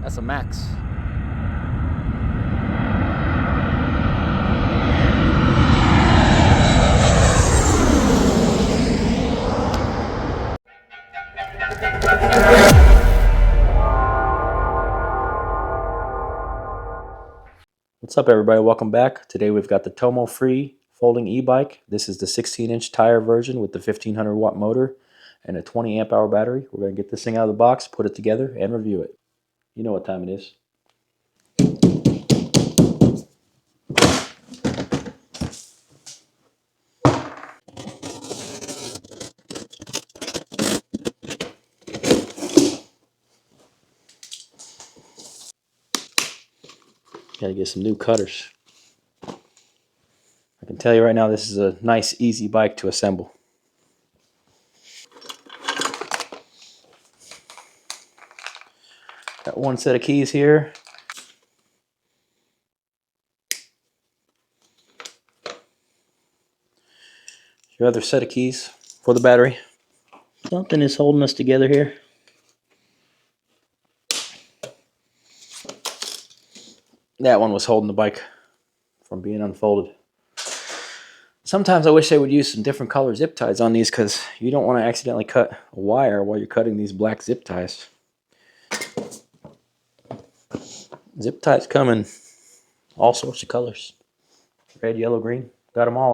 That's a max. What's up, everybody? Welcome back. Today we've got the Tomofree Folding e-bike. This is the 16-inch tire version with the 1500 watt motor and a 20 amp hour battery. We're going to get this thing out of the box, put it together, and review it. You know what time it is. Got to get some new cutters. I can tell you right now, this is a nice, easy bike to assemble. Got one set of keys here. Your other set of keys for the battery. Something is holding us together here. That one was holding the bike from being unfolded. Sometimes I wish they would use some different color zip ties on these because you don't want to accidentally cut a wire while you're cutting these black zip ties. Zip ties come in all sorts of colors. Red, yellow, green. Got them all.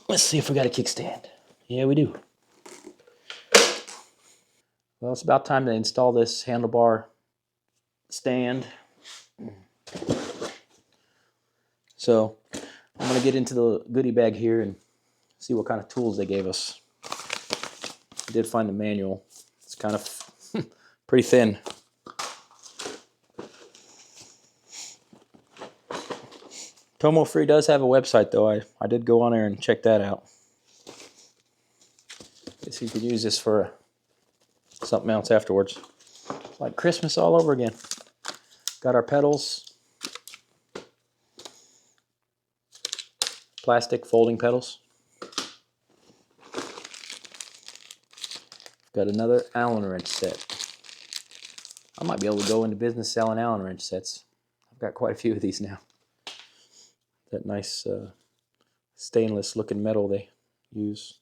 Let's see if we got a kickstand. Yeah, we do. Well, it's about time to install this handlebar stand. So I'm going to get into the goodie bag here and see what kind of tools they gave us. I did find the manual. It's kind of pretty thin. Tomofree does have a website though. I did go on there and check that out. Guess you could use this for something else afterwards. It's like Christmas all over again. Got our pedals. Plastic folding pedals. Got another Allen wrench set. I might be able to go into business selling Allen wrench sets. I've got quite a few of these now. That nice stainless looking metal they use.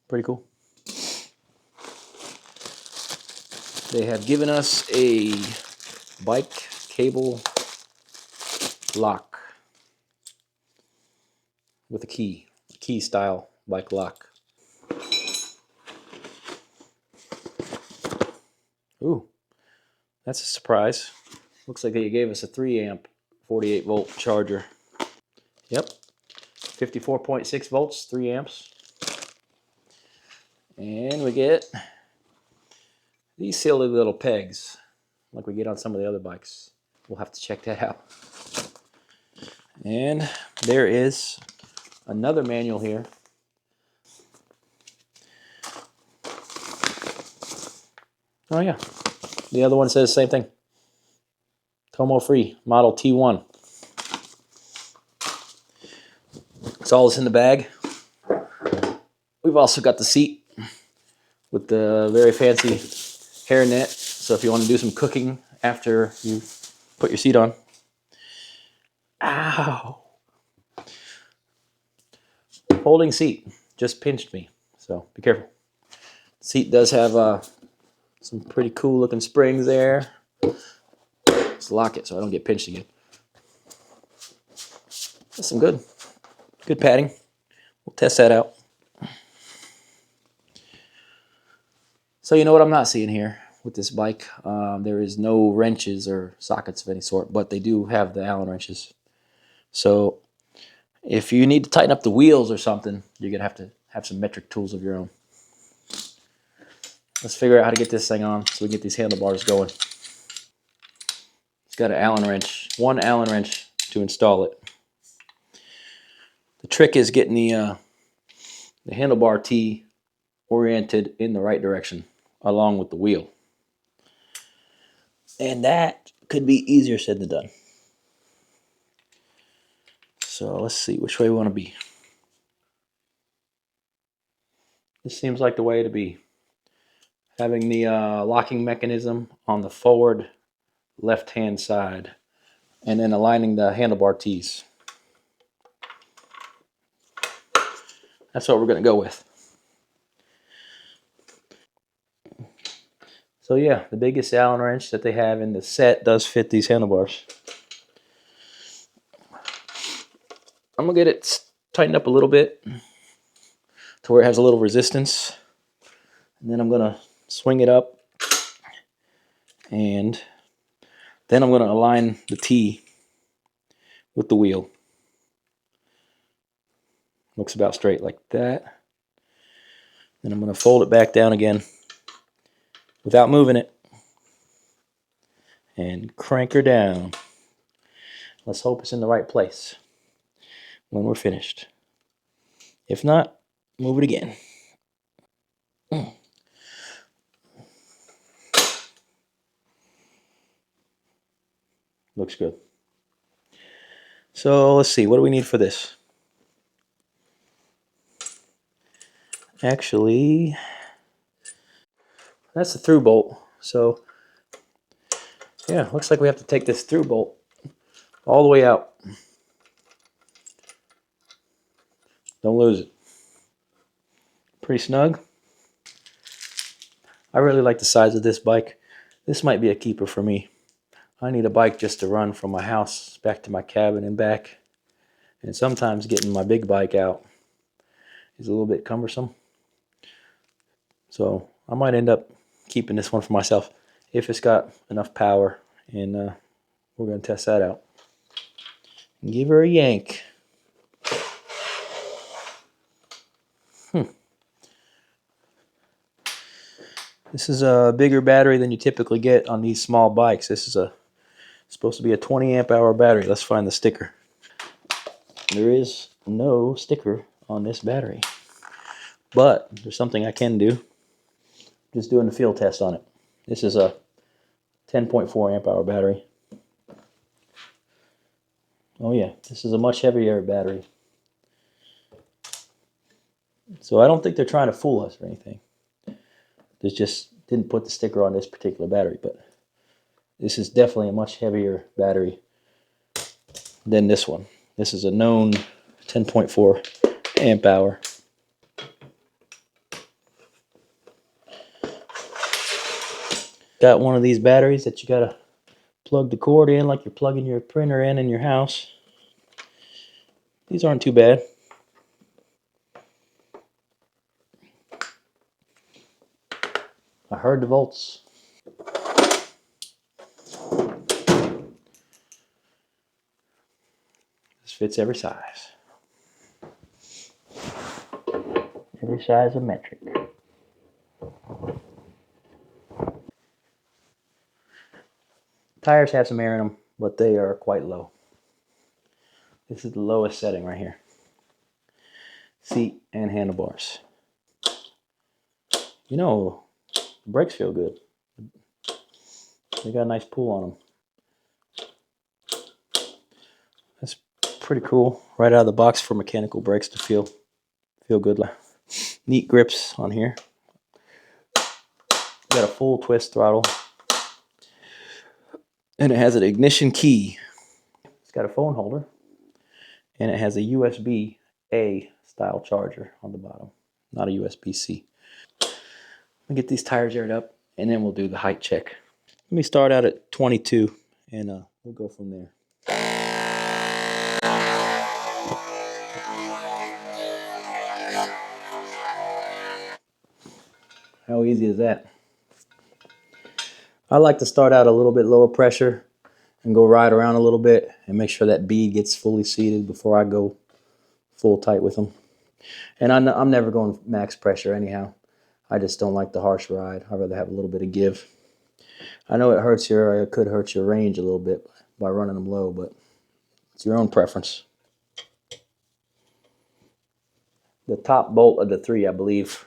Pretty cool. They have given us a bike cable lock with a key style bike lock. Ooh, that's a surprise. Looks like they gave us a 3 amp 48 volt charger. Yep, 54.6 volts, 3 amps. And we get these silly little pegs like we get on some of the other bikes. We'll have to check that out. And there is another manual here. Oh yeah, the other one says the same thing. Tomofree model T1. It's all this in the bag. We've also got the seat with the very fancy hairnet. So if you want to do some cooking after you put your seat on. Ow! Folding seat just pinched me, so be careful. The seat does have some pretty cool looking springs there. Let's lock it so I don't get pinched again. That's some good padding. We'll test that out. So you know what I'm not seeing here with this bike? There is no wrenches or sockets of any sort, but they do have the Allen wrenches. So if you need to tighten up the wheels or something, you're going to have some metric tools of your own. Let's figure out how to get this thing on so we can get these handlebars going. It's got an Allen wrench, one Allen wrench to install it. The trick is getting the handlebar T oriented in the right direction along with the wheel. And that could be easier said than done. So let's see which way we want to be. This seems like the way to be. Having the locking mechanism on the forward left-hand side, and then aligning the handlebar T's. That's what we're going to go with. So yeah, the biggest Allen wrench that they have in the set does fit these handlebars. I'm going to get it tightened up a little bit to where it has a little resistance. And then I'm going to swing it up. And then I'm going to align the T with the wheel. Looks about straight like that. Then I'm going to fold it back down again without moving it. And crank her down. Let's hope it's in the right place when we're finished. If not, move it again. Looks good. So let's see, what do we need for this? Actually, that's the through bolt. So yeah, looks like we have to take this through bolt all the way out. Don't lose it. Pretty snug. I really like the size of this bike. This might be a keeper for me. I need a bike just to run from my house back to my cabin and back. And sometimes getting my big bike out is a little bit cumbersome. So I might end up keeping this one for myself if it's got enough power. And we're going to test that out. Give her a yank. This is a bigger battery than you typically get on these small bikes. This is supposed to be a 20 amp hour battery. Let's find the sticker. There is no sticker on this battery, but there's something I can do. Just doing the field test on it. This is a 10.4 amp hour battery. Oh yeah, this is a much heavier battery. So I don't think they're trying to fool us or anything. They just didn't put the sticker on this particular battery, but this is definitely a much heavier battery than this one. This is a known 10.4 amp hour. Got one of these batteries that you gotta plug the cord in like you're plugging your printer in your house. These aren't too bad. I heard the volts. This fits every size. Every size of metric. Tires have some air in them, but they are quite low. This is the lowest setting right here. Seat and handlebars. You know, the brakes feel good. They got a nice pull on them. That's pretty cool. Right out of the box for mechanical brakes to feel good. Neat grips on here. Got a full twist throttle. And it has an ignition key. It's got a phone holder. And it has a USB-A style charger on the bottom. Not a USB-C. Let me get these tires aired up and then we'll do the height check. Let me start out at 22 and we'll go from there. How easy is that? I like to start out a little bit lower pressure and go ride around a little bit and make sure that bead gets fully seated before I go full tight with them. And I'm never going max pressure anyhow. I just don't like the harsh ride. I'd rather have a little bit of give. I know it could hurt your range a little bit by running them low, but it's your own preference. The top bolt of the three, I believe,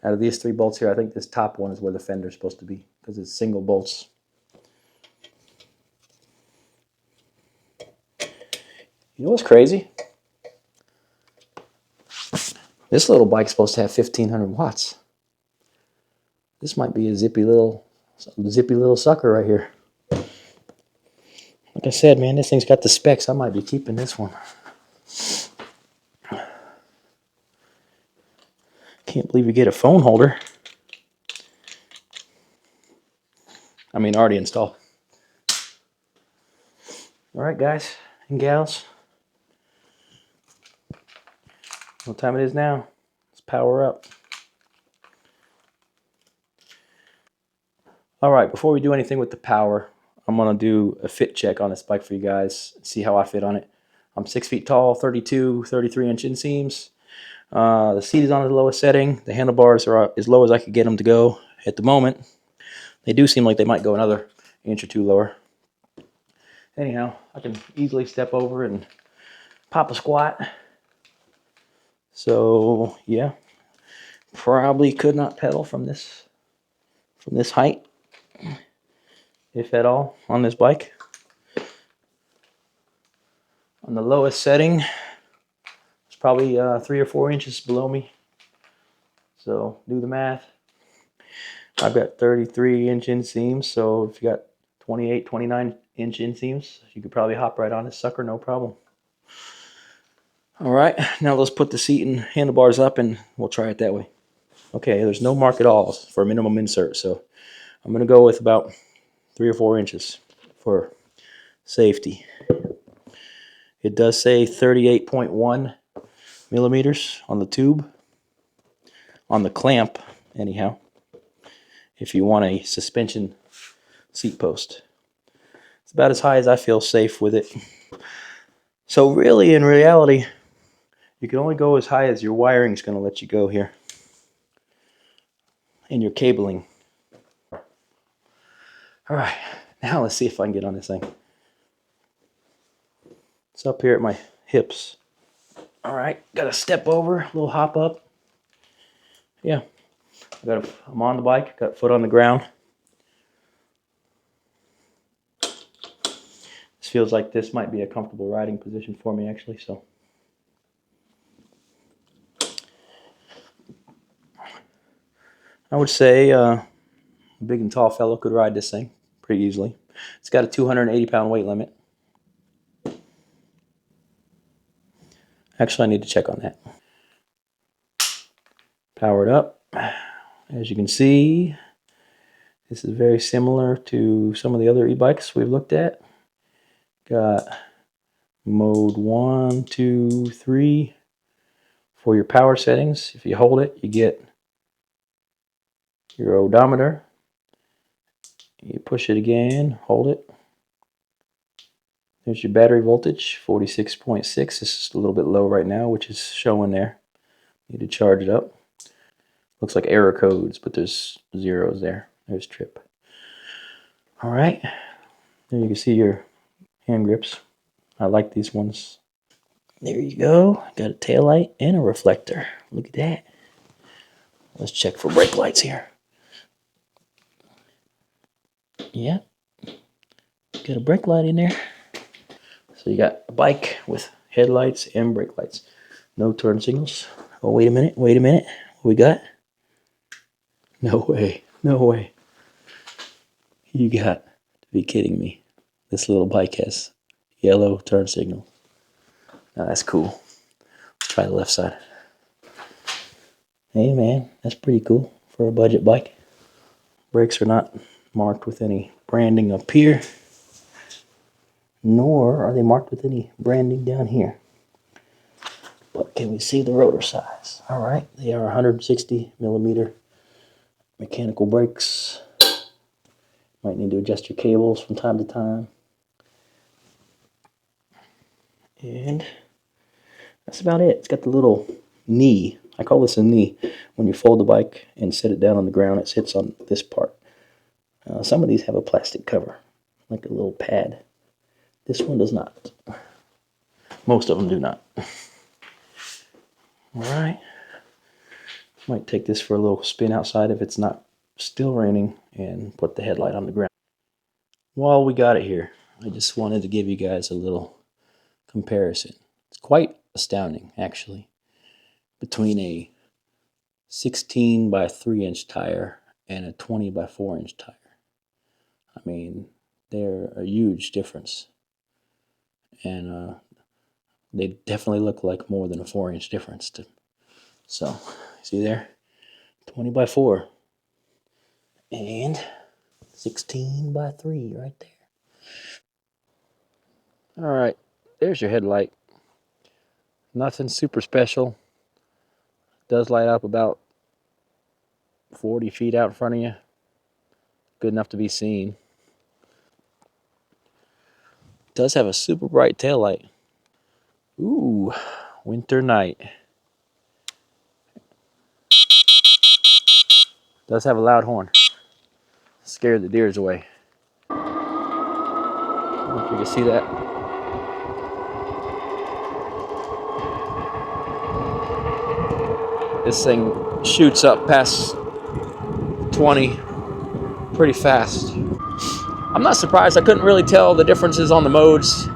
out of these three bolts here, I think this top one is where the fender is supposed to be because it's single bolts. You know what's crazy? This little bike's supposed to have 1,500 watts. This might be a zippy little sucker right here. Like I said, man, this thing's got the specs. I might be keeping this one. Can't believe you get a phone holder. I mean, already installed. All right, guys and gals. What time it is now? Let's power up. All right, before we do anything with the power, I'm gonna do a fit check on this bike for you guys, see how I fit on it. I'm 6 feet tall, 32, 33-inch inseams. The seat is on the lowest setting. The handlebars are as low as I could get them to go at the moment. They do seem like they might go another inch or two lower. Anyhow, I can easily step over and pop a squat. So yeah, probably could not pedal from this height, if at all, on this bike. On the lowest setting, it's probably 3 or 4 inches below me. So do the math. I've got 33-inch inseams, so if you got 28, 29-inch inseams, you could probably hop right on this sucker, no problem. All right, now let's put the seat and handlebars up and we'll try it that way. Okay, there's no mark at all for a minimum insert, so I'm gonna go with about 3 or 4 inches for safety. It does say 38.1 millimeters on the tube, on the clamp anyhow, if you want a suspension seat post. It's about as high as I feel safe with it. So really, in reality, you can only go as high as your wiring is going to let you go here, and your cabling. All right, now let's see if I can get on this thing. It's up here at my hips. All right, got to step over, a little hop up. Yeah, I'm on the bike, got foot on the ground. This feels like this might be a comfortable riding position for me, actually. So I would say a big and tall fellow could ride this thing pretty easily. It's got a 280-pound weight limit. Actually, I need to check on that. Powered up. As you can see, this is very similar to some of the other e-bikes we've looked at. Got mode 1, 2, 3 for your power settings. If you hold it, you get your odometer. You push it again, hold it. There's your battery voltage, 46.6. This is a little bit low right now, which is showing there. Need to charge it up. Looks like error codes, but there's zeros there. There's trip. All right. There you can see your hand grips. I like these ones. There you go. Got a tail light and a reflector. Look at that. Let's check for brake lights here. Yeah. Got a brake light in there. So you got a bike with headlights and brake lights. No turn signals. Oh, wait a minute. Wait a minute. What we got? No way. No way. You got to be kidding me. This little bike has yellow turn signal. Now that's cool. Let's try the left side. Hey man, that's pretty cool for a budget bike. Brakes are not marked with any branding up here, nor are they marked with any branding down here. But can we see the rotor size? All right, they are 160 millimeter mechanical brakes. Might need to adjust your cables from time to time. And that's about it. It's got the little knee. I call this a knee. When you fold the bike and set it down on the ground, it sits on this part. Some of these have a plastic cover, like a little pad. This one does not. Most of them do not. All right. Might take this for a little spin outside if it's not still raining and put the headlight on the ground. While we got it here, I just wanted to give you guys a little comparison. It's quite astounding, actually, between a 16 by 3-inch tire and a 20 by 4-inch tire. I mean, they're a huge difference. And they definitely look like more than a 4-inch difference. So, see there? 20 by 4 and 16 by 3 right there. All right, there's your headlight. Nothing super special. Does light up about 40 feet out in front of you. Good enough to be seen. Does have a super bright tail light. Ooh, winter night. Does have a loud horn. Scared the deers away. I don't know if you can see that. This thing shoots up past 20 pretty fast. I'm not surprised. I couldn't really tell the differences on the modes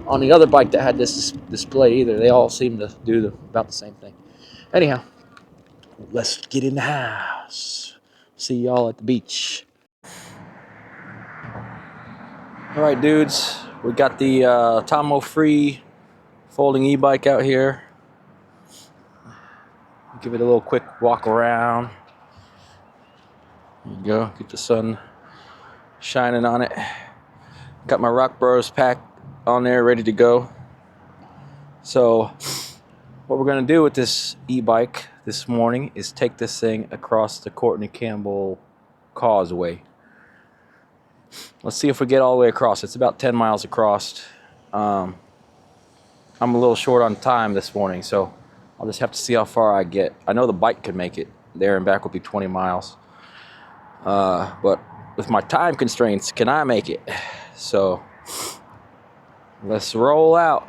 on the other bike that had this display either. They all seem to do about the same thing. Anyhow, let's get in the house. See y'all at the beach. All right, dudes. We got the Tomofree folding e-bike out here. Give it a little quick walk around. There you go. Get the sun shining on it. Got my rockbros pack on there ready to go. So what we're going to do with this e-bike this morning is take this thing across the Courtney Campbell Causeway. Let's see if we get all the way across. It's about 10 miles across. I'm a little short on time this morning, so I'll just have to see how far I get. I know the bike could make it. There and back will be 20 miles. But with my time constraints, can I make it? So let's roll out.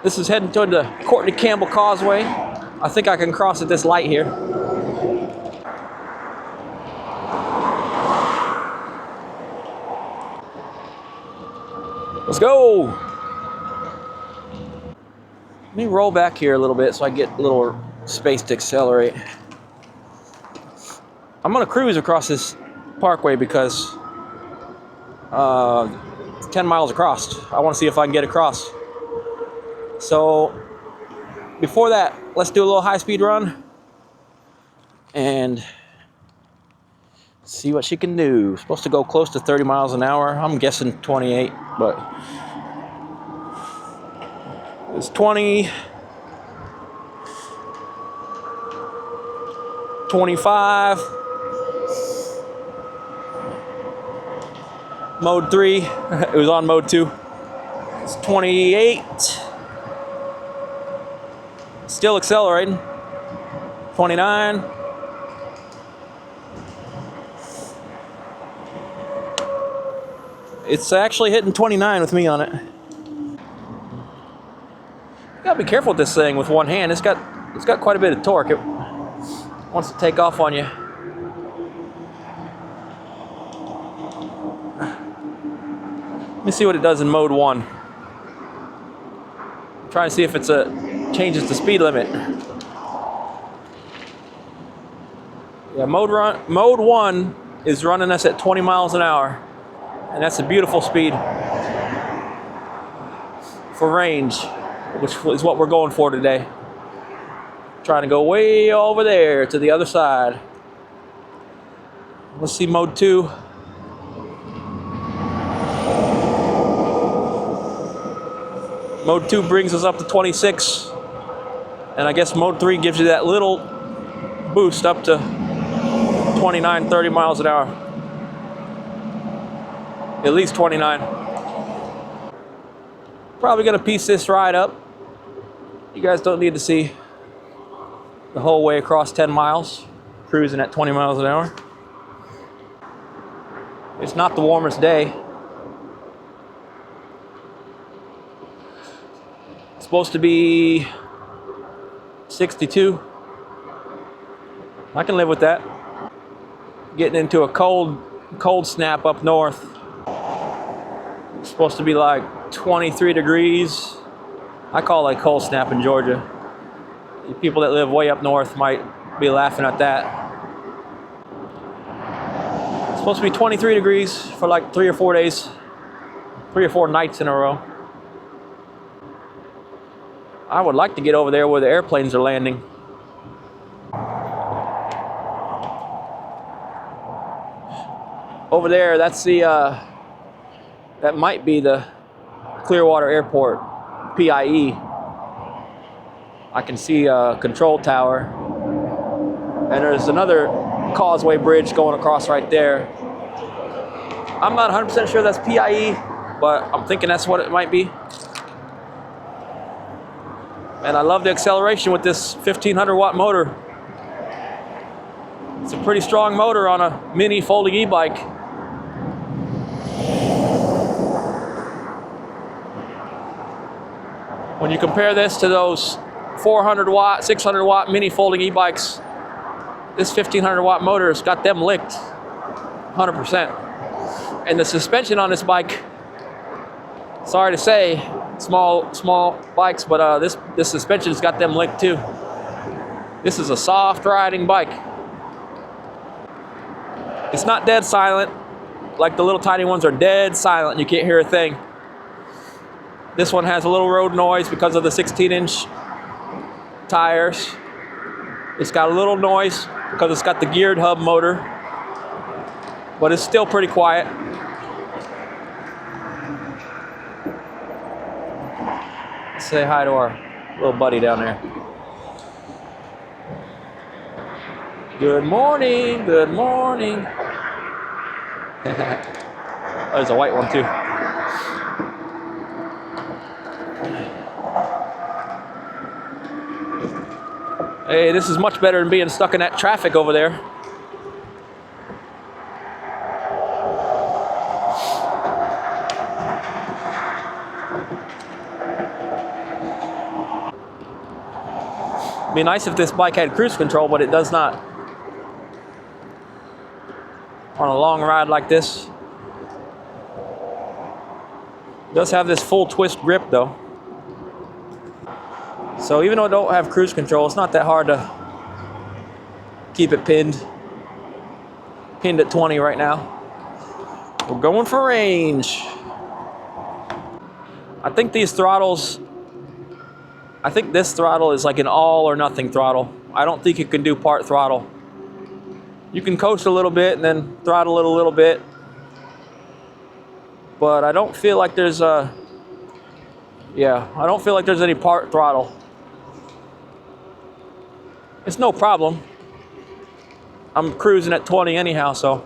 This is heading toward the Courtney Campbell Causeway. I think I can cross at this light here. Let's go. Let me roll back here a little bit so I get a little space to accelerate. I'm gonna cruise across this parkway because it's 10 miles across. I want to see if I can get across. So before that, let's do a little high-speed run and see what she can do. Supposed to go close to 30 miles an hour. I'm guessing 28, but it's 20, 25, mode 3. It was on mode 2. It's 28. Still accelerating. 29. It's actually hitting 29 with me on it. You gotta be careful with this thing with one hand. It's got quite a bit of torque. It wants to take off on you. Let me see what it does in mode 1. I'm trying to see if it's changes the speed limit. Yeah, mode 1 is running us at 20 miles an hour. And that's a beautiful speed for range, which is what we're going for today. Trying to go way over there to the other side. Let's see mode 2. Mode 2 brings us up to 26. And I guess mode 3 gives you that little boost up to 29, 30 miles an hour. At least 29. Probably gonna piece this ride up. You guys don't need to see the whole way across 10 miles, cruising at 20 miles an hour. It's not the warmest day. supposed to be 62. I can live with that. Getting into a cold snap up north. It's supposed to be like 23 degrees. I call it a cold snap in Georgia. People that live way up north might be laughing at that. It's supposed to be 23 degrees for like 3 or 4 days. 3 or 4 nights in a row. I would like to get over there where the airplanes are landing. Over there, that's the, that might be the Clearwater Airport, PIE. I can see a control tower. And there's another causeway bridge going across right there. I'm not 100% sure that's PIE, but I'm thinking that's what it might be. And I love the acceleration with this 1500 watt motor. It's a pretty strong motor on a mini folding e-bike. When you compare this to those 400 watt, 600 watt mini folding e-bikes, this 1500 watt motor has got them licked 100%. And the suspension on this bike, sorry to say, small bikes, but this suspension's got them licked too. This is a soft riding bike. It's not dead silent, like the little tiny ones are dead silent. You can't hear a thing. This one has a little road noise because of the 16-inch tires. It's got a little noise because it's got the geared hub motor, but it's still pretty quiet. Let's say hi to our little buddy down there. Good morning, good morning. Oh, there's a white one too. Hey, this is much better than being stuck in that traffic over there. It'd be nice if this bike had cruise control, but it does not. On a long ride like this. It does have this full twist grip though. So even though I don't have cruise control, it's not that hard to keep it pinned. Pinned at 20 right now. We're going for range. I think these throttles, I think this throttle is like an all or nothing throttle. I don't think it can do part throttle. You can coast a little bit and then throttle it a little bit. But I don't feel like there's I don't feel like there's any part throttle. It's no problem. I'm cruising at 20 anyhow, so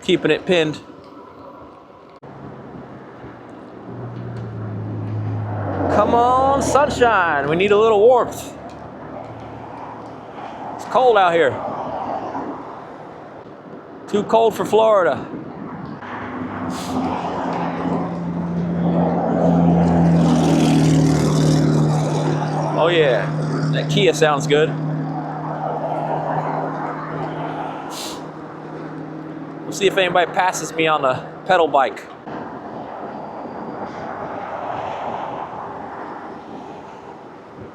keeping it pinned. Come on, sunshine. We need a little warmth. It's cold out here. Too cold for Florida. Oh yeah, that Kia sounds good. We'll see if anybody passes me on the pedal bike.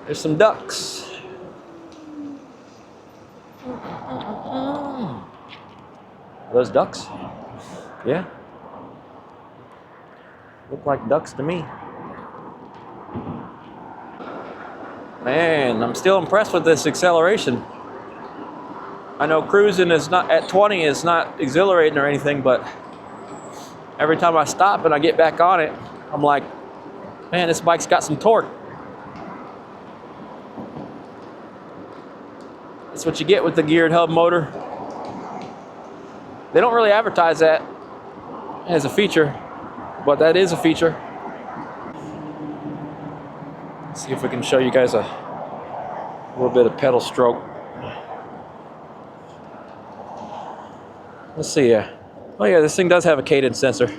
There's some ducks. Are those ducks? Yeah. Look like ducks to me. Man, I'm still impressed with this acceleration. I know cruising is not at 20 is not exhilarating or anything, but every time I stop and I get back on it, I'm like, man, this bike's got some torque. That's what you get with the geared hub motor. They don't really advertise that as a feature, but that is a feature. Let's see if we can show you guys a little bit of pedal stroke. Let's see here. Oh yeah, this thing does have a cadence sensor.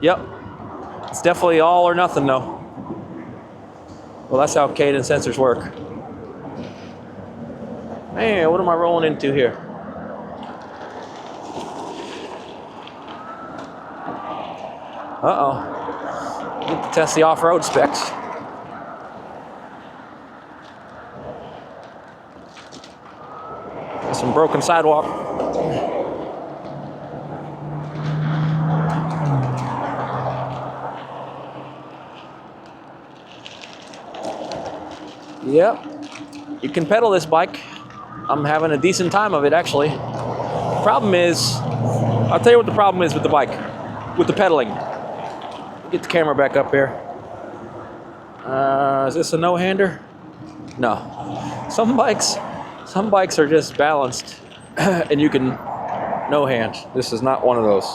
Yep. It's definitely all or nothing though. Well, that's how cadence sensors work. Man, what am I rolling into here? Uh-oh. Get to test the off-road specs. Some broken sidewalk. Yep. You can pedal this bike. I'm having a decent time of it, actually. Problem is, I'll tell you what the problem is with the bike, with the pedaling. Get the camera back up here. Is this a no-hander? No. Some bikes are just balanced and you can no-hand. This is not one of those.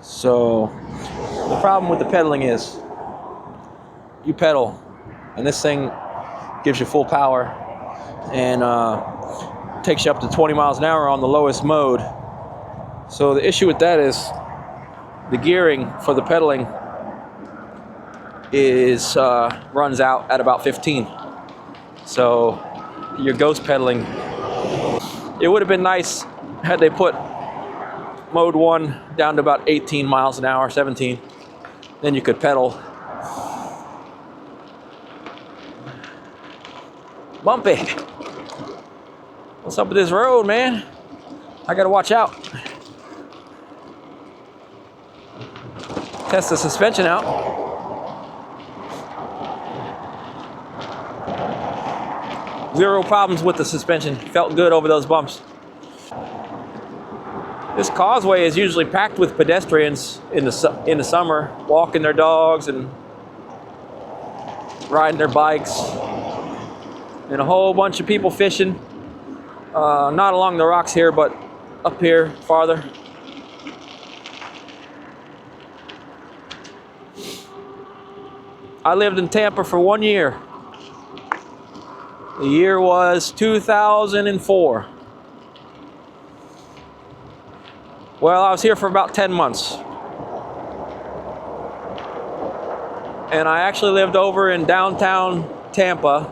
So the problem with the pedaling is you pedal and this thing gives you full power and takes you up to 20 miles an hour on the lowest mode. So the issue with that is the gearing for the pedaling is runs out at about 15. So you're ghost pedaling. It would have been nice had they put mode 1 down to about 18 miles an hour, 17. Then you could pedal. Bumpy. What's up with this road, man? I gotta watch out. Test the suspension out. Zero problems with the suspension. Felt good over those bumps. This causeway is usually packed with pedestrians in the summer, walking their dogs and riding their bikes, and a whole bunch of people fishing. Not along the rocks here, but up here farther. I lived in Tampa for 1 year. The year was 2004. Well, I was here for about 10 months. And I actually lived over in downtown Tampa,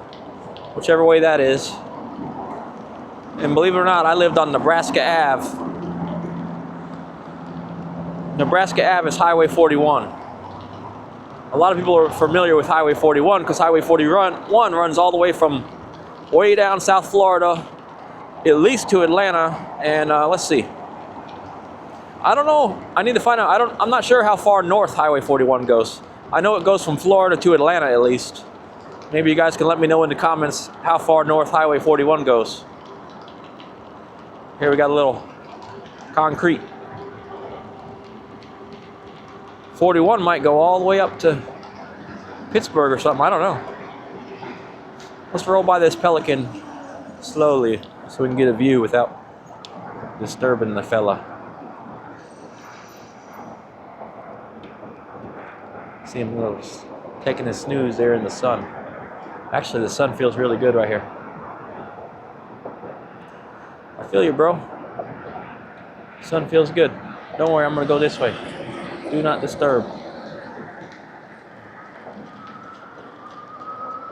whichever way that is. And believe it or not, I lived on Nebraska Ave. Nebraska Ave is Highway 41. A lot of people are familiar with Highway 41 because Highway 41 runs all the way from way down South Florida, at least to Atlanta, and let's see. I don't know. I need to find out. I'm not sure how far north Highway 41 goes. I know it goes from Florida to Atlanta at least. Maybe you guys can let me know in the comments how far north Highway 41 goes. Here we got a little concrete. 41 might go all the way up to Pittsburgh or something. I don't know. Let's roll by this Pelican slowly so we can get a view without disturbing the fella. See him taking his snooze there in the sun. Actually, the sun feels really good right here. I feel you, bro. Sun feels good. Don't worry, I'm gonna go this way. Do not disturb.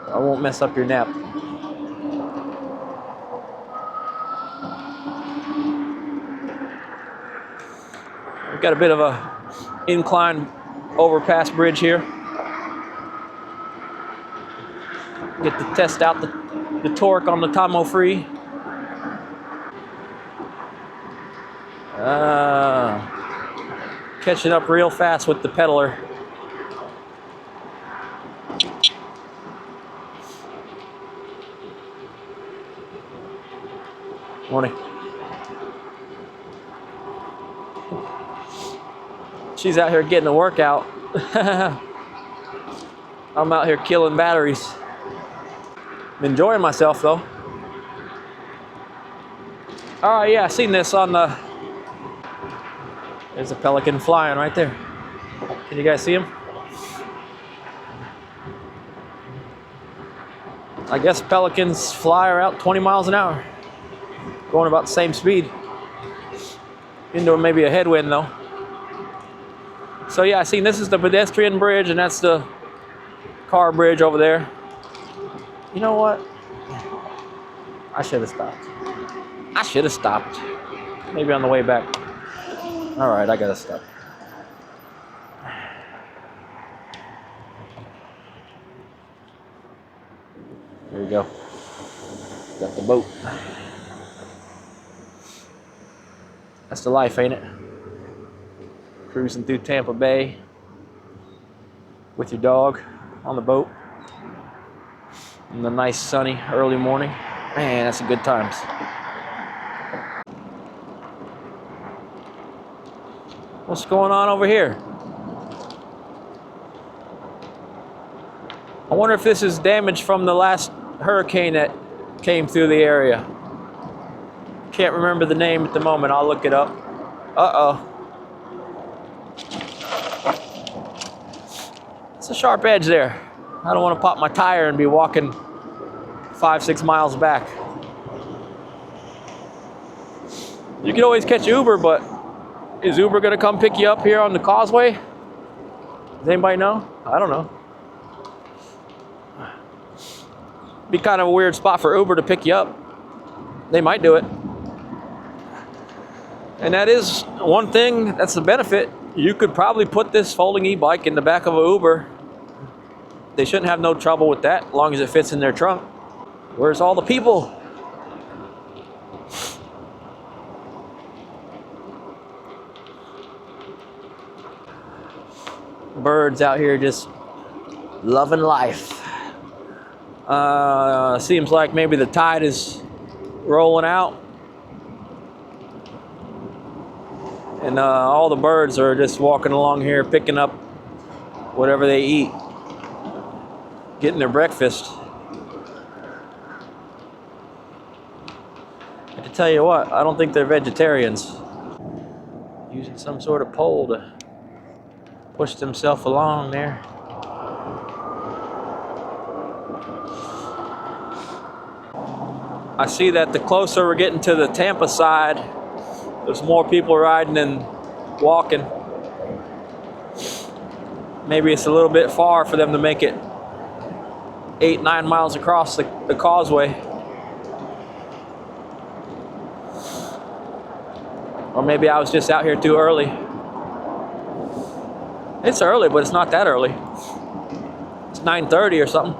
I won't mess up your nap. We've got a bit of a incline overpass bridge here. Get to test out the torque on the Tomofree. Catching up real fast with the pedaler. Morning. She's out here getting a workout. I'm out here killing batteries. I'm enjoying myself though. Oh yeah, I seen this on the... There's a pelican flying right there. Can you guys see him? I guess pelicans fly around 20 miles an hour. Going about the same speed. Into maybe a headwind though. So yeah, I seen this is the pedestrian bridge and that's the car bridge over there. You know what? I should have stopped. I should have stopped. Maybe on the way back. All right, I gotta stop. There you go. Got the boat. That's the life, ain't it? Cruising through Tampa Bay with your dog on the boat in the nice sunny early morning. Man, that's a good times. What's going on over here? I wonder if this is damage from the last hurricane that came through the area. Can't remember the name at the moment. I'll look it up. Uh-oh. It's a sharp edge there. I don't want to pop my tire and be walking 5-6 miles back. You can always catch Uber, but is Uber gonna come pick you up here on the causeway? Does anybody know? I don't know. Be kind of a weird spot for Uber to pick you up. They might do it. And that is one thing, that's the benefit. You could probably put this folding e-bike in the back of an Uber. They shouldn't have no trouble with that, as long as it fits in their trunk. Where's all the people? Birds out here just loving life. Seems like maybe the tide is rolling out. And all the birds are just walking along here, picking up whatever they eat, getting their breakfast. I can tell you what, I don't think they're vegetarians. Using some sort of pole to push themselves along there. I see that the closer we're getting to the Tampa side, there's more people riding than walking. Maybe it's a little bit far for them to make it 8-9 miles across the causeway. Or maybe I was just out here too early. It's early, but it's not that early. It's 9:30 or something.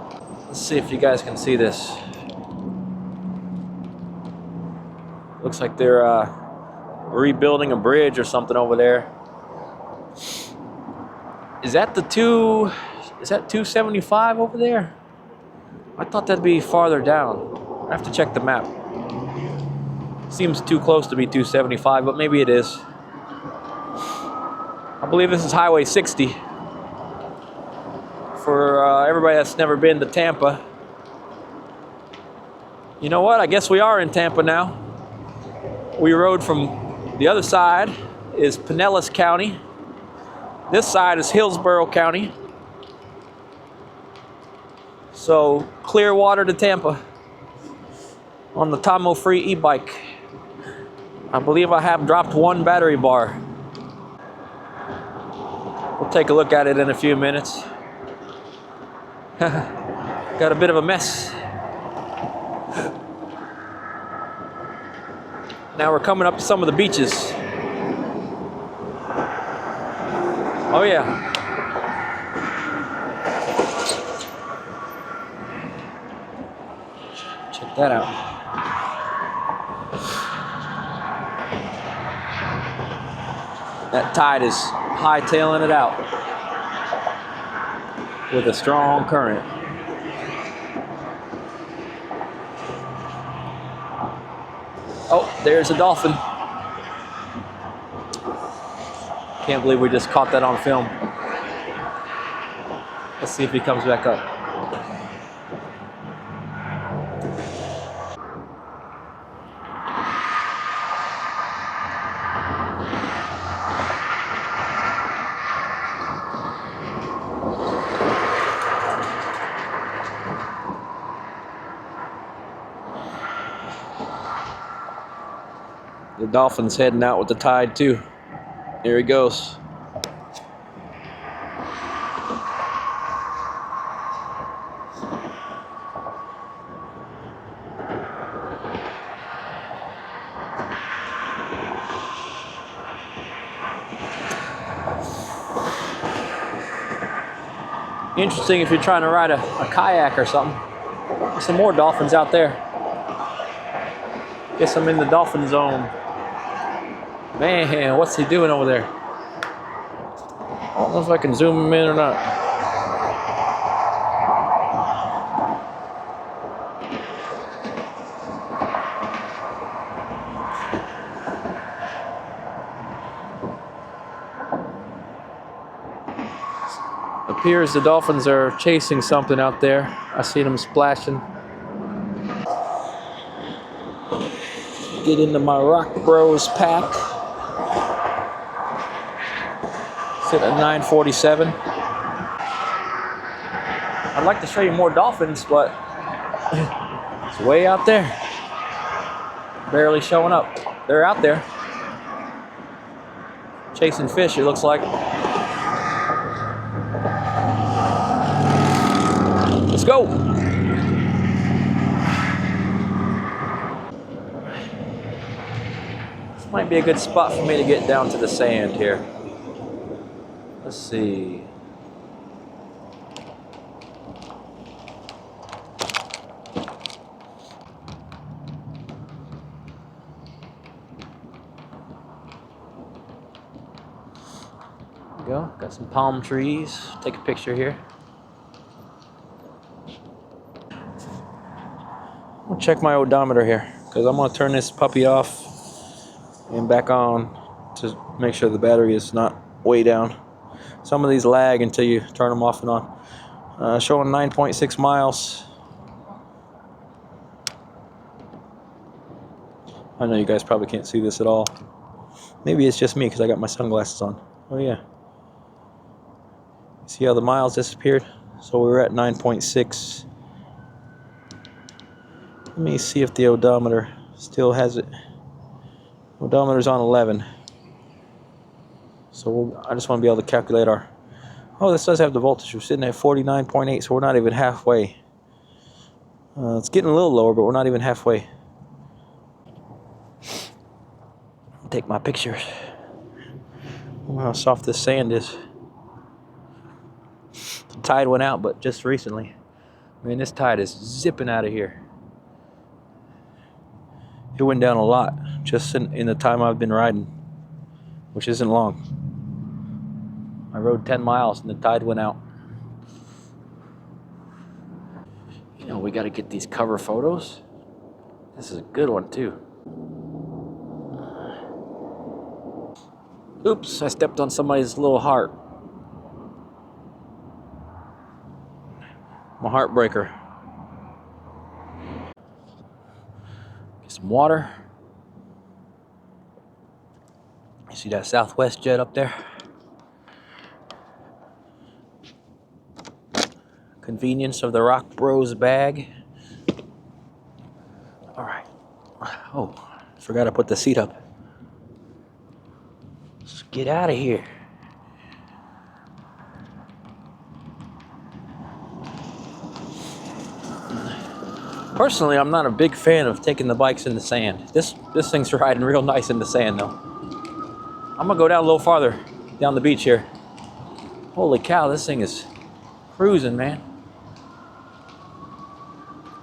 Let's see if you guys can see this. Looks like they're rebuilding a bridge or something over there. Is that 275 over there? I thought that'd be farther down. I have to check the map. Seems too close to be 275, but maybe it is. I believe this is Highway 60. For everybody that's never been to Tampa. You know what? I guess we are in Tampa now. We rode from the other side is Pinellas County. This side is Hillsborough County. So Clearwater to Tampa on the Tomofree e-bike. I believe I have dropped one battery bar. We'll take a look at it in a few minutes. Got a bit of a mess. Now we're coming up to some of the beaches. Oh yeah. Check that out. That tide is hightailing it out with a strong current. Oh, there's a dolphin. Can't believe we just caught that on film. Let's see if he comes back up. The dolphin's heading out with the tide too. Here he goes. Interesting if you're trying to ride a kayak or something. There's some more dolphins out there. Guess I'm in the dolphin zone. Man, what's he doing over there? I don't know if I can zoom him in or not. Appears the dolphins are chasing something out there. I see them splashing. Get into my Rock Bros pack. Sit at 947. I'd like to show you more dolphins, but it's way out there. Barely showing up. They're out there. Chasing fish, it looks like. Let's go. This might be a good spot for me to get down to the sand here. Let's see. There we go. Got some palm trees. Take a picture here. I'll check my odometer here because I'm going to turn this puppy off and back on to make sure the battery is not way down. Some of these lag until you turn them off and on. Showing 9.6 miles. I know you guys probably can't see this at all. Maybe it's just me because I got my sunglasses on. Oh yeah. See how the miles disappeared? So we're at 9.6. Let me see if the odometer still has it. Odometer's on 11. So I just want to be able to calculate our... Oh, this does have the voltage. We're sitting at 49.8, so we're not even halfway. It's getting a little lower, but we're not even halfway. Take my pictures. Oh, how soft this sand is. The tide went out, but just recently. Man, this tide is zipping out of here. It went down a lot just in the time I've been riding, which isn't long. I rode 10 miles and the tide went out. You know, we got to get these cover photos. This is a good one too. Oops, I stepped on somebody's little heart. My heartbreaker. Get some water. You see that Southwest jet up there? Convenience of the Rock Bros bag. All right. Oh, forgot to put the seat up. Let's get out of here. Personally, I'm not a big fan of taking the bikes in the sand. This thing's riding real nice in the sand though. I'm gonna go down a little farther down the beach here. Holy cow, this thing is cruising, man.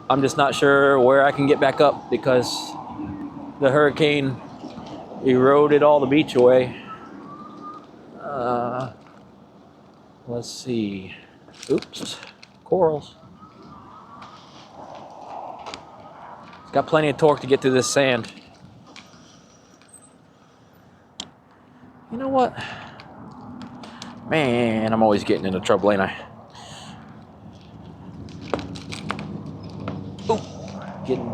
I'm just not sure where I can get back up because the hurricane eroded all the beach away. Let's see. Oops, corals. It's got plenty of torque to get through this sand. You know what? Man, I'm always getting into trouble, ain't I? Ooh, getting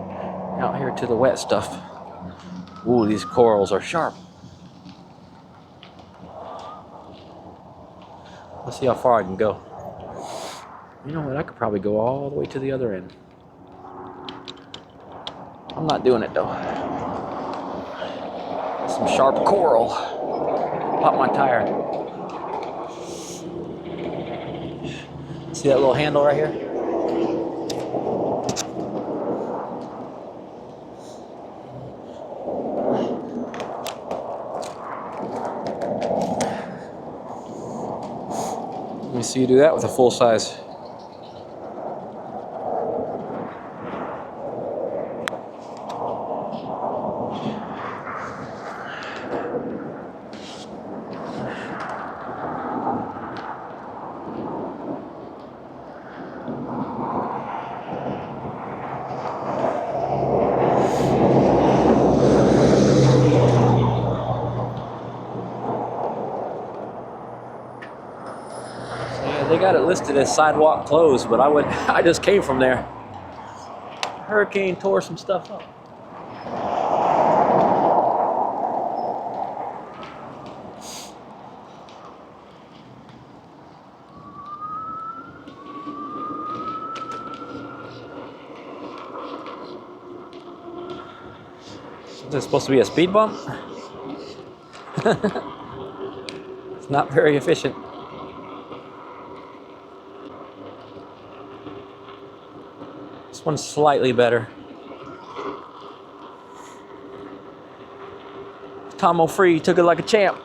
out here to the wet stuff. Ooh, these corals are sharp. Let's see how far I can go. You know what? I could probably go all the way to the other end. I'm not doing it though. Some sharp coral. Pop my tire. See that little handle right here? me see you do that with a full size. They got it listed as sidewalk closed, but I just came from there. Hurricane tore some stuff up. Is this supposed to be a speed bump? It's not very efficient. This one's slightly better. Tomofree took it like a champ.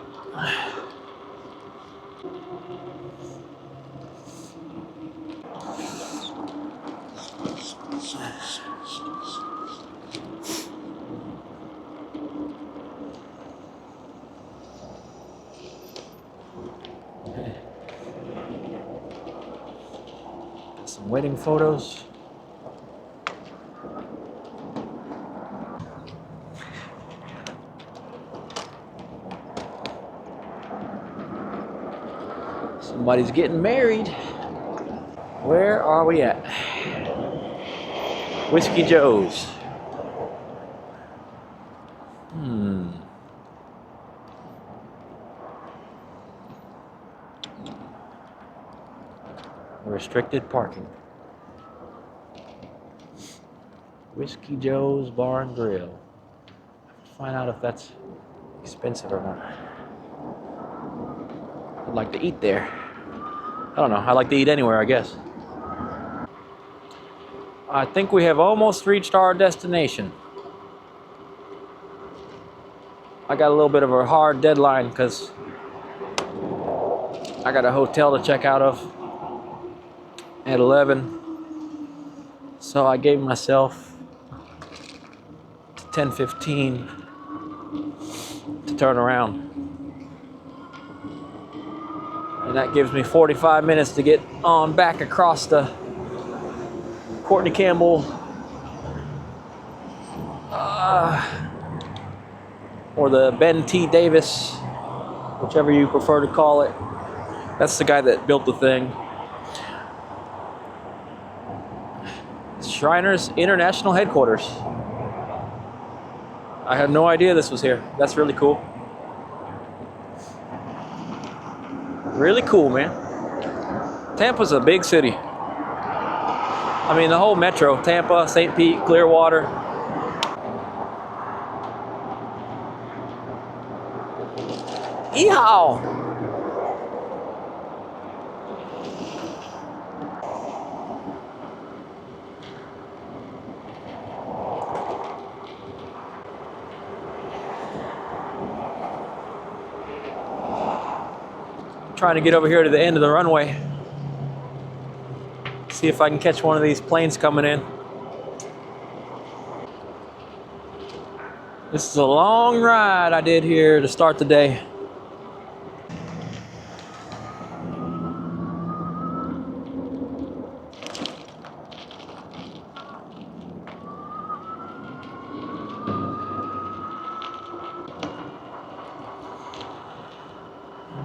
Some wedding photos. Somebody's getting married. Where are we at? Whiskey Joe's. Restricted parking. Whiskey Joe's Bar and Grill. Find out if that's expensive or not. I'd like to eat there. I don't know. I like to eat anywhere, I guess. I think we have almost reached our destination. I got a little bit of a hard deadline because I got a hotel to check out of at 11. So I gave myself 10:15 to turn around. And that gives me 45 minutes to get on back across the Courtney Campbell or the Ben T. Davis, whichever you prefer to call it. That's the guy that built the thing. Shriners International Headquarters. I had no idea this was here. That's really cool. Really cool, man. Tampa's a big city. I mean, the whole metro, Tampa, St. Pete, Clearwater. Yeehaw! Trying to get over here to the end of the runway. See if I can catch one of these planes coming in. This is a long ride I did here to start the day.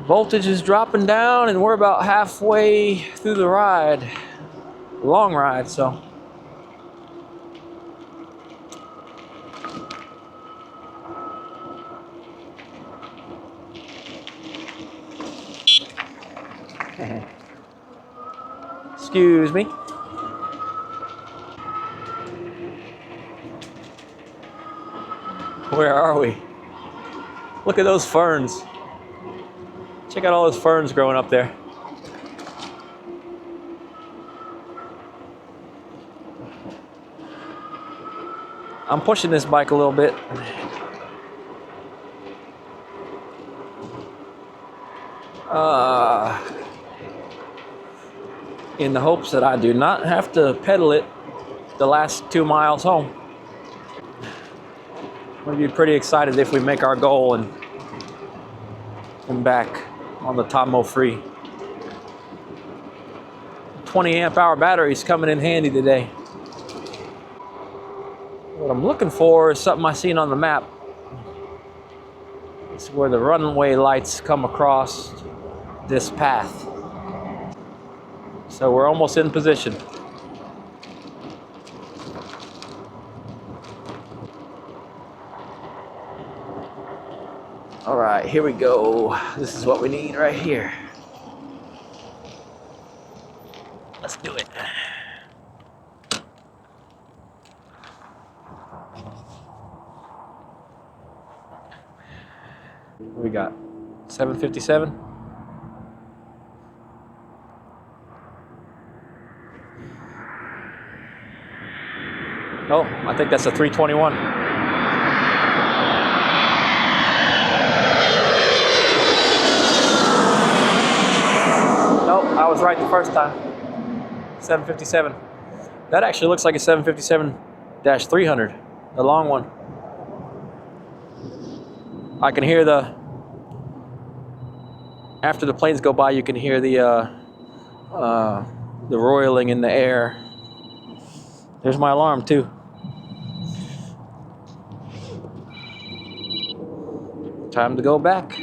Voltage is dropping down and we're about halfway through the ride. Long ride, so. Excuse me. Where are we? Look at those ferns. Check out all those ferns growing up there. I'm pushing this bike a little bit. in the hopes that I do not have to pedal it the last 2 miles home. We'll be pretty excited if we make our goal and back on the Tomofree. 20 amp hour batteries coming in handy today. What I'm looking for is something I seen on the map. It's where the runway lights come across this path. So we're almost in position. All right, here we go. This is what we need right here. Let's do it. What we got? 757? Oh, I think that's a 321. Nope, I was right the first time. 757. That actually looks like a 757-300, the long one. I can hear after the planes go by, you can hear the roiling in the air. There's my alarm too. Time to go back.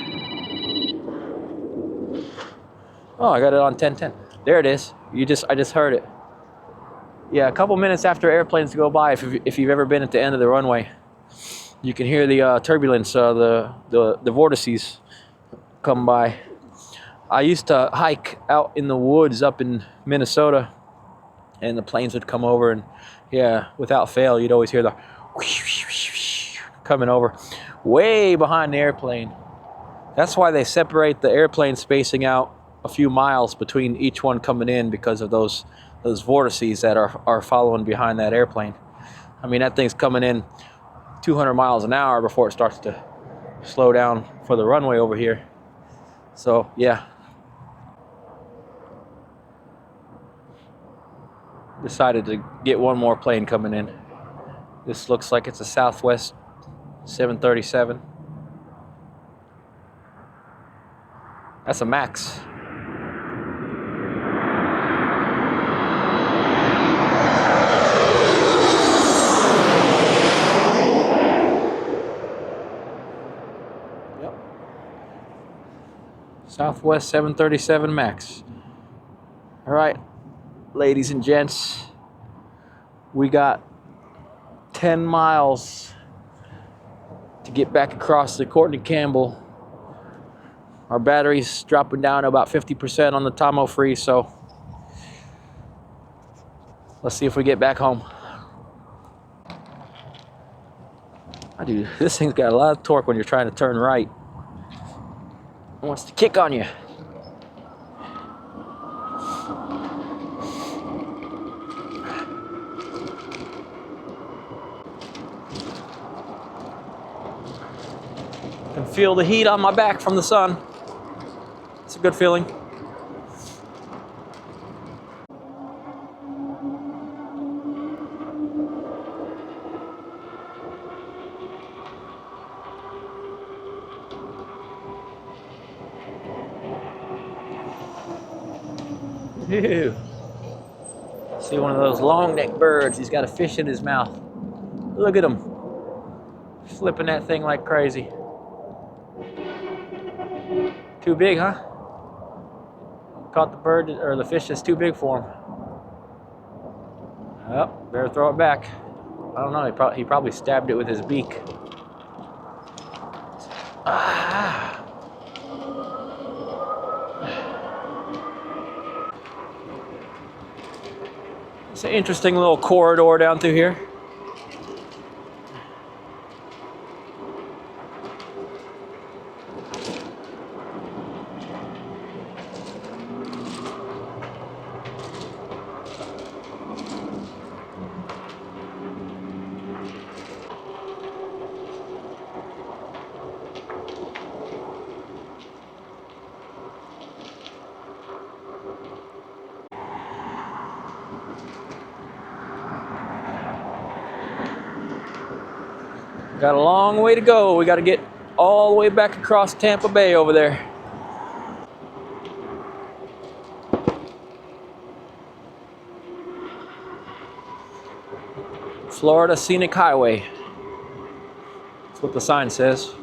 Oh, I got it on 1010. There it is. I just heard it. Yeah, a couple minutes after airplanes go by, if you've ever been at the end of the runway, you can hear the turbulence, the vortices come by. I used to hike out in the woods up in Minnesota, and the planes would come over, and yeah, without fail, you'd always hear the coming over way behind the airplane. That's why they separate the airplane spacing out a few miles between each one coming in, because of those vortices that are following behind that airplane. I mean, that thing's coming in 200 miles an hour before it starts to slow down for the runway over here. So yeah, decided to get one more plane coming in. This looks like it's a Southwest 737. That's a Max. Yep. Southwest 737 Max. All right, ladies and gents, we got 10 miles to get back across the Courtney Campbell. Our battery's dropping down to about 50% on the Tomofree, so let's see if we get back home. Dude, this thing's got a lot of torque when you're trying to turn right. It wants to kick on you. I can feel the heat on my back from the sun. It's a good feeling. Ew. See one of those long-necked birds. He's got a fish in his mouth. Look at him. Flipping that thing like crazy. Too big, huh? Caught the bird, or the fish that's too big for him. Oh, better throw it back. I don't know, he probably stabbed it with his beak. Ah. It's an interesting little corridor down through here. Got a long way to go. We got to get all the way back across Tampa Bay over there. Florida Scenic Highway. That's what the sign says.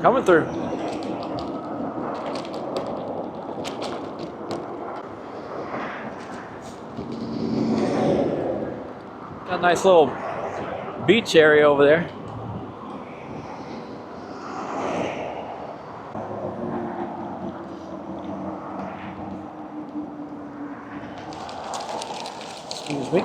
Coming through. Got a nice little beach area over there. Excuse me.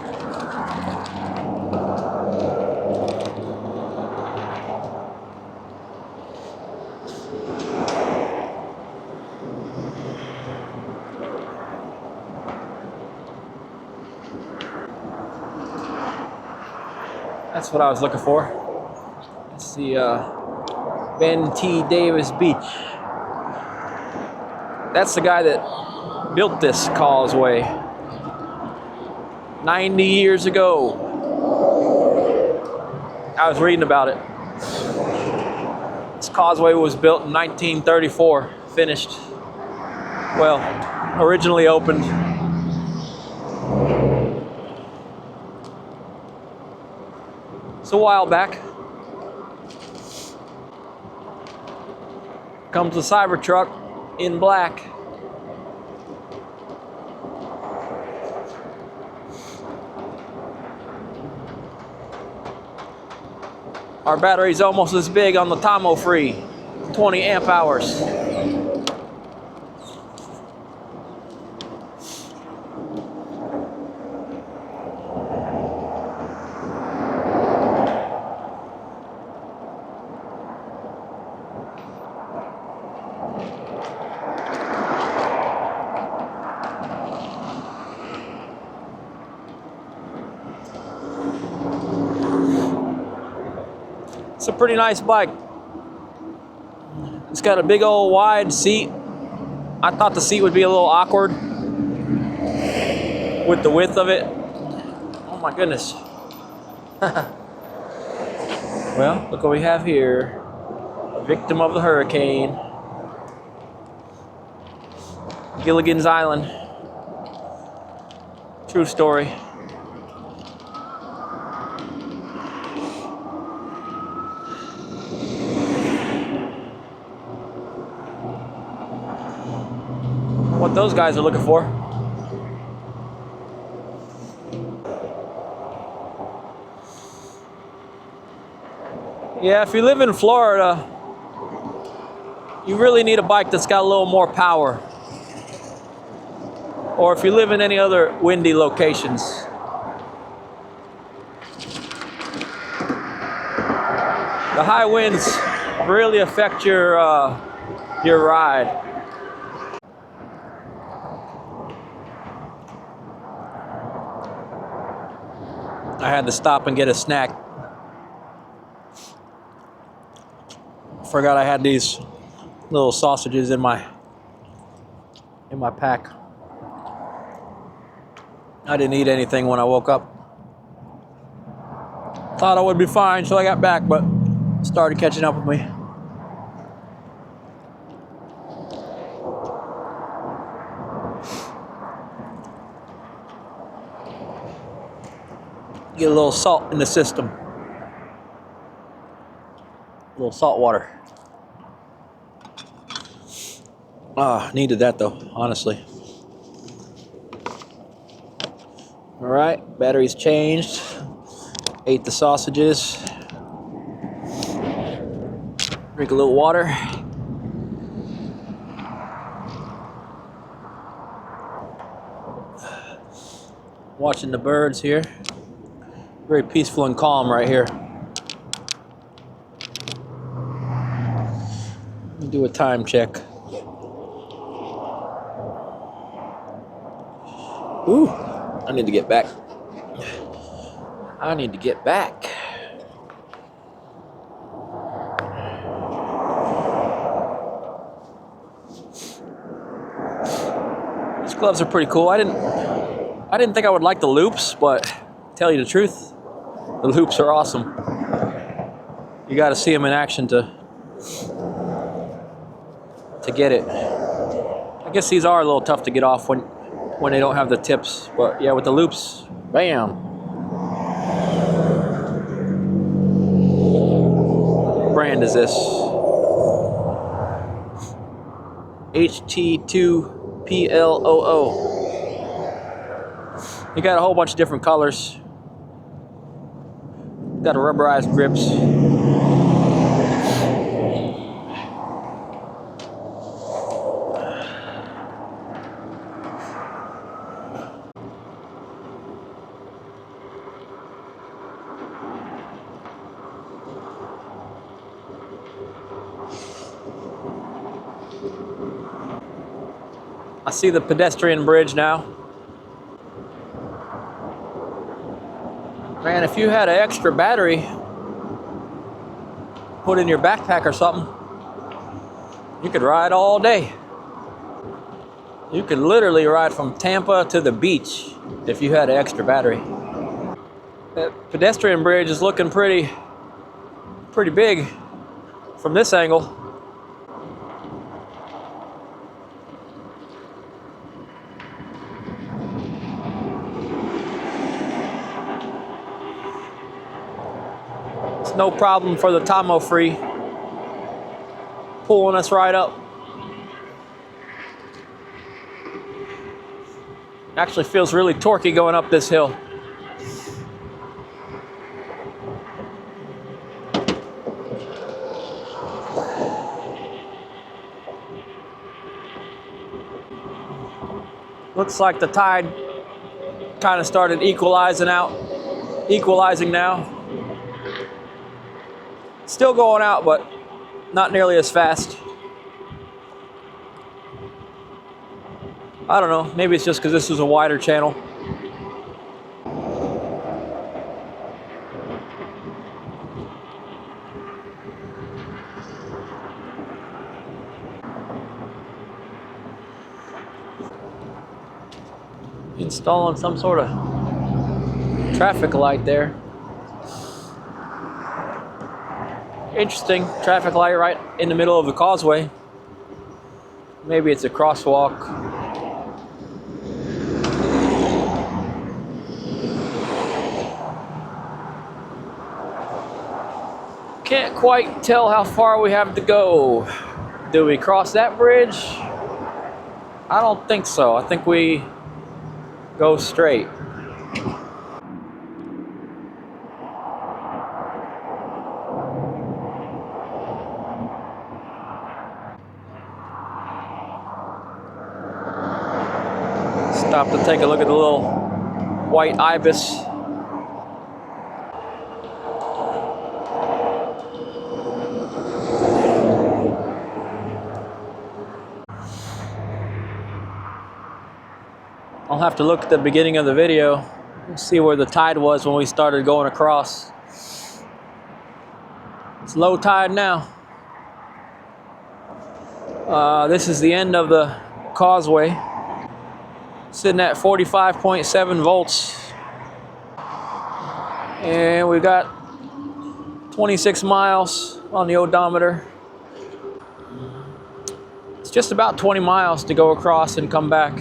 That's what I was looking for. It's the Ben T. Davis Beach. That's the guy that built this causeway 90 years ago. I was reading about it. This causeway was built in 1934, finished. Well, originally opened. It's a while back. Comes the Cybertruck in black. Our battery's almost as big on the Tomofree, 20 amp hours. It's a pretty nice bike. It's got a big old wide seat. I thought the seat would be a little awkward with the width of it. Oh my goodness. Well, look what we have here. A victim of the hurricane. Gilligan's Island. True story. What those guys are looking for. Yeah, if you live in Florida, you really need a bike that's got a little more power. Or if you live in any other windy locations. The high winds really affect your ride. I had to stop and get a snack. Forgot I had these little sausages in my pack. I didn't eat anything when I woke up. Thought I would be fine, so I got back, but it started catching up with me. Get a little salt in the system. A little salt water. Needed that though, honestly. All right, battery's changed. Ate the sausages. Drink a little water. Watching the birds here. Very peaceful and calm right here. Let me do a time check. Ooh, I need to get back. I need to get back. gloves are pretty cool. I didn't think I would like the loops, but to tell you the truth, the loops are awesome. You got to see them in action to get it. I guess these are a little tough to get off when they don't have the tips, but yeah, with the loops, bam. What brand is this? HT2PLOO. You got a whole bunch of different colors. Got a rubberized grips. I see the pedestrian bridge now. Man, if you had an extra battery put in your backpack or something, you could ride all day. You could literally ride from Tampa to the beach if you had an extra battery. That pedestrian bridge is looking pretty big from this angle. It's no problem for the Tomofree pulling us right up. Actually feels really torquey going up this hill. Looks like the tide kind of started equalizing now. Still going out, but not nearly as fast. I don't know, maybe it's just because this is a wider channel. Installing some sort of traffic light there. Interesting, traffic light right in the middle of the causeway. Maybe it's a crosswalk. Can't quite tell how far we have to go. Do we cross that bridge? I don't think so. I think we go straight. Stop to take a look at the little white ibis. I'll have to look at the beginning of the video and see where the tide was when we started going across. It's low tide now. This is the end of the causeway. Sitting at 45.7 volts. And we got 26 miles on the odometer. It's just about 20 miles to go across and come back.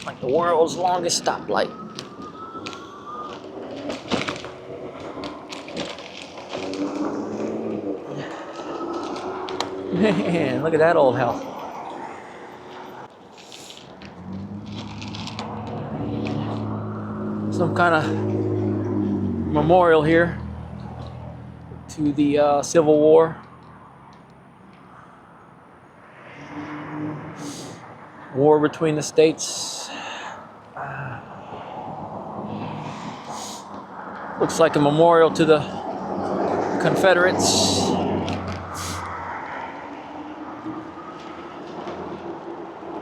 Like the world's longest stoplight. Man, look at that old house. Some kind of memorial here to the Civil War. War between the states. Looks like a memorial to the Confederates.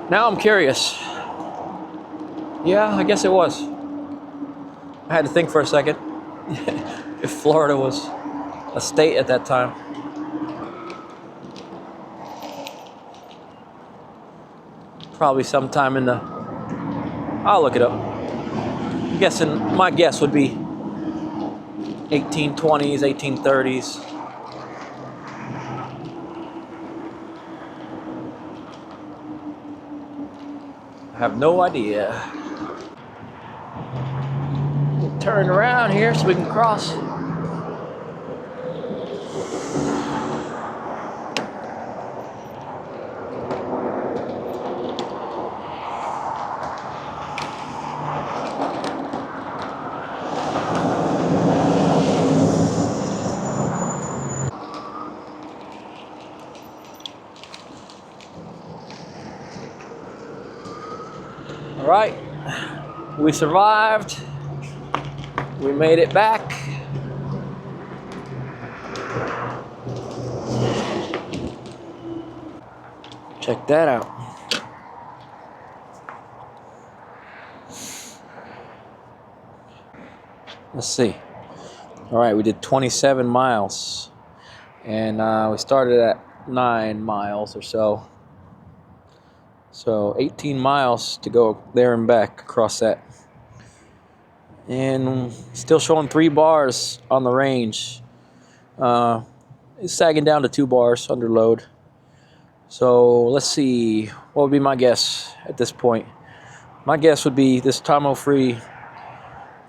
Now I'm curious. Yeah, I guess it was. I had to think for a second. if Florida was a state at that time. Probably sometime in the, I'll look it up. I'm guessing, my guess would be 1820s, 1830s. I have no idea. We'll turn around here so we can cross. All right, we survived. We made it back. Check that out. Let's see. All right, we did 27 miles, and we started at 9 miles or so. So 18 miles to go there and back across that. And still showing 3 bars on the range. It's sagging down to 2 bars under load. So let's see, what would be my guess at this point? My guess would be this Tomofree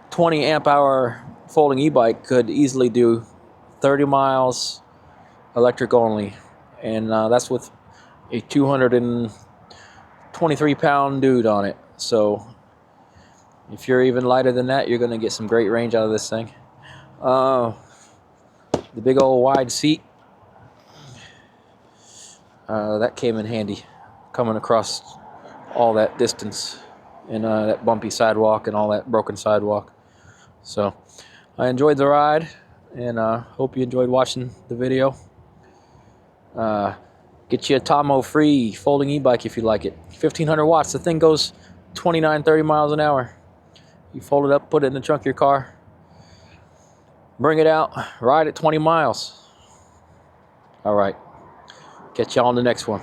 20 amp hour folding e-bike could easily do 30 miles electric only. And that's with a 223 pound dude on it. So if you're even lighter than that, you're gonna get some great range out of this thing. The big old wide seat, that came in handy, coming across all that distance and that bumpy sidewalk and all that broken sidewalk. So I enjoyed the ride, and hope you enjoyed watching the video. Get you a Tomofree folding e-bike if you like it. 1500 watts. The thing goes 29, 30 miles an hour. You fold it up, put it in the trunk of your car, bring it out, ride at 20 miles. All right. Catch y'all on the next one.